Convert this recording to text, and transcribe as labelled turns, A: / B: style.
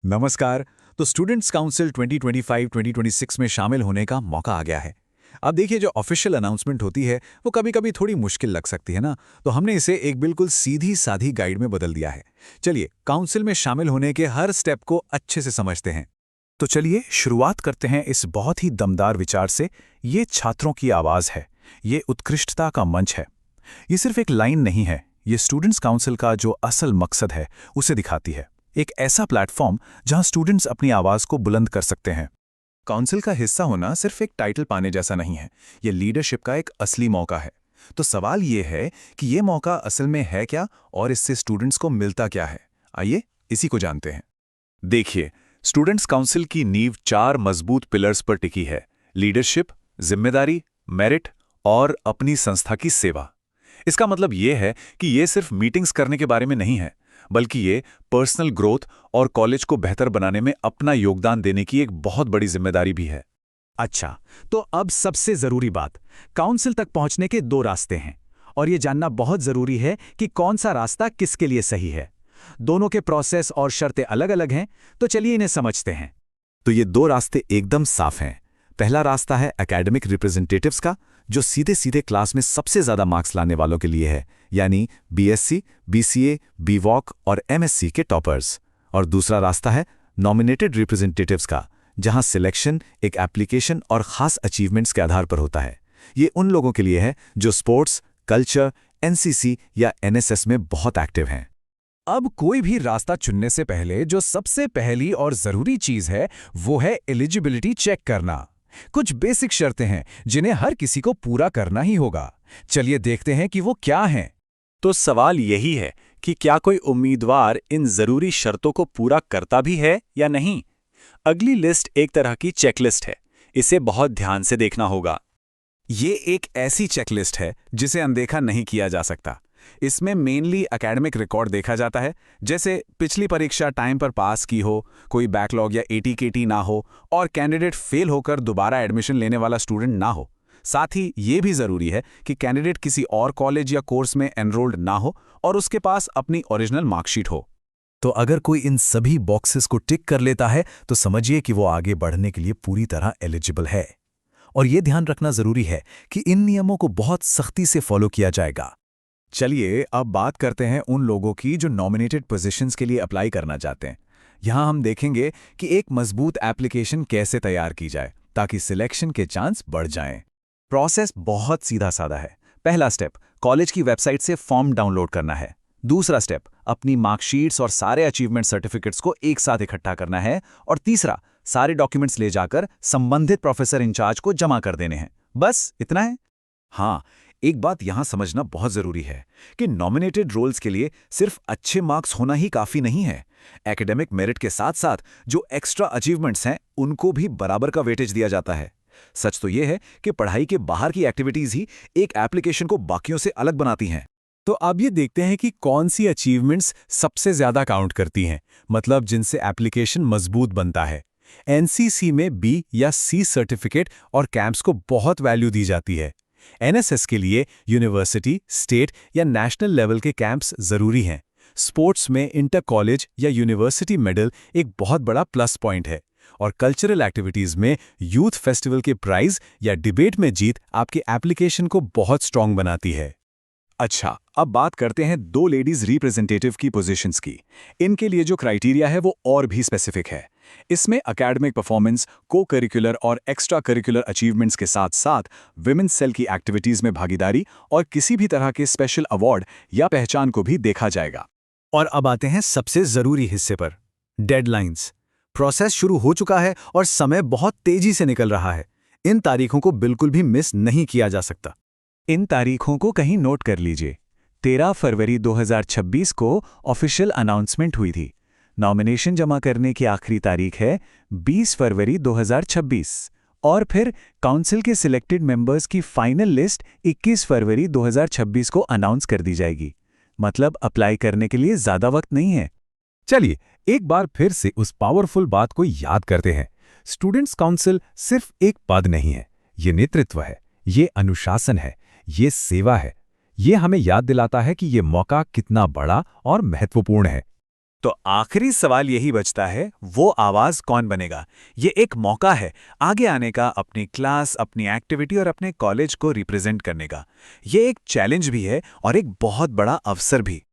A: नमस्कार। तो students council 2025-2026 में शामिल होने का मौका आ गया है। अब देखिए, जो ऑफिशियल अनाउंसमेंट होती है वो कभी-कभी थोड़ी मुश्किल लग सकती है ना, तो हमने इसे एक बिल्कुल सीधी-सादी गाइड में बदल दिया है। चलिए काउंसिल में शामिल होने के हर स्टेप को अच्छे से समझते हैं।
B: तो चलिए शुरुआत करते हैं इस बहुत ही दमदार विचार से। ये छात्रों की आवाज़ है, ये उत्कृष्टता का मंच है। ये सिर्फ एक लाइन नहीं है, ये स्टूडेंट्स काउंसिल का जो असल मकसद है उसे दिखाती है। एक ऐसा प्लेटफॉर्म जहां स्टूडेंट्स अपनी आवाज़ को बुलंद कर सकते हैं। काउंसिल का हिस्सा होना सिर्फ एक टाइटल पाने जैसा नहीं है, ये लीडरशिप का एक असली मौका है। तो सवाल ये है कि ये मौका असल में है क्या और इससे स्टूडेंट्स को मिलता क्या है। आइए इसी को जानते हैं। देखिए, स्टूडेंट्स काउंसिल की नींव 4 मजबूत पिलर्स पर टिकी है: लीडरशिप, जिम्मेदारी, मेरिट और अपनी संस्था की सेवा। इसका मतलब यह है कि यह सिर्फ मीटिंग्स करने के बारे में नहीं है, बल्कि ये पर्सनल ग्रोथ और कॉलेज को बेहतर बनाने में अपना योगदान देने की एक बहुत बड़ी जिम्मेदारी भी है।
C: अच्छा, तो अब सबसे जरूरी बात, काउंसिल तक पहुंचने के 2 रास्ते हैं और ये जानना बहुत जरूरी है कि कौन सा रास्ता किसके लिए सही है। दोनों के प्रोसेस और शर्तें अलग-अलग हैं, तो चलिए इन्हें समझते हैं।
B: तो ये 2 रास्ते एकदम साफ हैं। पहला रास्ता है एकेडमिक रिप्रेजेंटेटिव्स का, जो सीधे सीधे क्लास में सबसे ज्यादा मार्क्स लाने वालों के लिए है, यानी बीएससी, बीसीए, बीवॉक और एमएससी के टॉपर्स। और दूसरा रास्ता है नॉमिनेटेड रिप्रेजेंटेटिव्स का, जहां सिलेक्शन एक एप्लीकेशन और खास अचीवमेंट्स के आधार पर होता है। ये उन लोगों के लिए है जो स्पोर्ट्स, कल्चर, एनसीसी या एनएसएस में बहुत एक्टिव हैं।
C: अब कोई भी रास्ता चुनने से पहले जो सबसे पहली और जरूरी चीज है वो है एलिजिबिलिटी चेक करना। कुछ बेसिक शर्तें हैं जिन्हें हर किसी को पूरा करना ही होगा। चलिए देखते हैं कि वो क्या हैं।
B: तो सवाल यही है कि क्या कोई उम्मीदवार इन जरूरी शर्तों को पूरा करता भी है या नहीं। अगली लिस्ट एक तरह की चेकलिस्ट है, इसे बहुत ध्यान से देखना होगा।
C: ये एक ऐसी चेकलिस्ट है जिसे अनदेखा नहीं किया जा सकता। इसमें मेनली एकेडमिक रिकॉर्ड देखा जाता है, जैसे पिछली परीक्षा टाइम पर पास की हो, कोई बैकलॉग या एटीकेटी ना हो और कैंडिडेट फेल होकर दोबारा एडमिशन लेने वाला स्टूडेंट ना हो। साथ ही ये भी जरूरी है कि कैंडिडेट किसी और कॉलेज या कोर्स में एनरोल्ड ना हो और उसके पास अपनी ओरिजिनल मार्कशीट हो।
B: तो अगर कोई इन सभी बॉक्सेस को टिक कर लेता है तो समझिए कि वो आगे बढ़ने के लिए पूरी तरह एलिजिबल है। और ये ध्यान रखना जरूरी है कि इन नियमों को बहुत सख्ती से फॉलो किया जाएगा।
C: चलिए अब बात करते हैं उन लोगों की जो नॉमिनेटेड पोजीशंस के लिए अप्लाई करना चाहते हैं। यहाँ हम देखेंगे कि एक मजबूत एप्लीकेशन कैसे तैयार की जाए ताकि सिलेक्शन के चांस बढ़ जाएं। प्रोसेस बहुत सीधा साधा है। पहला स्टेप, कॉलेज की वेबसाइट से फॉर्म डाउनलोड करना है। दूसरा स्टेप, अपनी मार्कशीट्स और सारे अचीवमेंट सर्टिफिकेट्स को एक साथ इकट्ठा करना है। और तीसरा, सारे डॉक्यूमेंट्स ले जाकर संबंधित प्रोफेसर इंचार्ज को जमा कर देने हैं। बस इतना है।
B: हाँ, एक बात यहां समझना बहुत जरूरी है कि नॉमिनेटेड रोल्स के लिए सिर्फ अच्छे मार्क्स होना ही काफी नहीं है। एकेडमिक मेरिट के साथ साथ जो एक्स्ट्रा अचीवमेंट्स हैं उनको भी बराबर का वेटेज दिया जाता है। सच तो यह है कि पढ़ाई के बाहर की एक्टिविटीज ही एक एप्लीकेशन को बाकियों से अलग बनाती हैं।
C: तो अब ये देखते हैं कि कौन सी अचीवमेंट्स सबसे ज्यादा काउंट करती हैं, मतलब जिनसे एप्लीकेशन मजबूत बनता है। एनसीसी में बी या सी सर्टिफिकेट और कैंप्स को बहुत वैल्यू दी जाती है। एनएसएस के लिए यूनिवर्सिटी, स्टेट या नेशनल लेवल के कैंप्स जरूरी हैं। स्पोर्ट्स में इंटर कॉलेज या यूनिवर्सिटी मेडल एक बहुत बड़ा प्लस पॉइंट है। और कल्चरल एक्टिविटीज में यूथ फेस्टिवल के प्राइज या डिबेट में जीत आपके एप्लीकेशन को बहुत स्ट्रांग बनाती है। अच्छा, अब बात करते हैं 2 लेडीज रिप्रेजेंटेटिव की पोजीशंस की। इनके लिए जो क्राइटेरिया है वो और भी स्पेसिफिक है। इसमें एकेडमिक परफॉर्मेंस, को करिकुलर और एक्स्ट्रा करिकुलर अचीवमेंट्स के साथ साथ विमेंस सेल की एक्टिविटीज में भागीदारी और किसी भी तरह के स्पेशल अवार्ड या पहचान को भी देखा जाएगा।
B: और अब आते हैं सबसे जरूरी हिस्से पर, डेडलाइंस। प्रोसेस शुरू हो चुका है और समय बहुत तेजी से निकल रहा है। इन तारीखों को बिल्कुल भी मिस नहीं किया जा सकता।
C: इन तारीखों को कहीं नोट कर लीजिए। 13 फरवरी 2026 को ऑफिशियल अनाउंसमेंट हुई थी। नॉमिनेशन जमा करने की आखिरी तारीख है 20 फरवरी 2026 और फिर काउंसिल के सिलेक्टेड मेंबर्स की फाइनल लिस्ट 21 फरवरी 2026 को अनाउंस कर दी जाएगी। मतलब अप्लाई करने के लिए ज़्यादा वक्त नहीं है।
B: चलिए एक बार फिर से उस पावरफुल बात को याद करते हैं। स्टूडेंट्स काउंसिल सिर्फ एक पद नहीं है, ये नेतृत्व है, ये अनुशासन है, ये सेवा है। ये हमें याद दिलाता है कि ये मौका कितना बड़ा और महत्वपूर्ण है। तो आखिरी सवाल यही बचता है, वो आवाज कौन बनेगा? ये एक मौका है आगे आने का, अपनी क्लास, अपनी एक्टिविटी और अपने कॉलेज को रिप्रेजेंट करने का। ये एक चैलेंज भी है और एक बहुत बड़ा अवसर भी।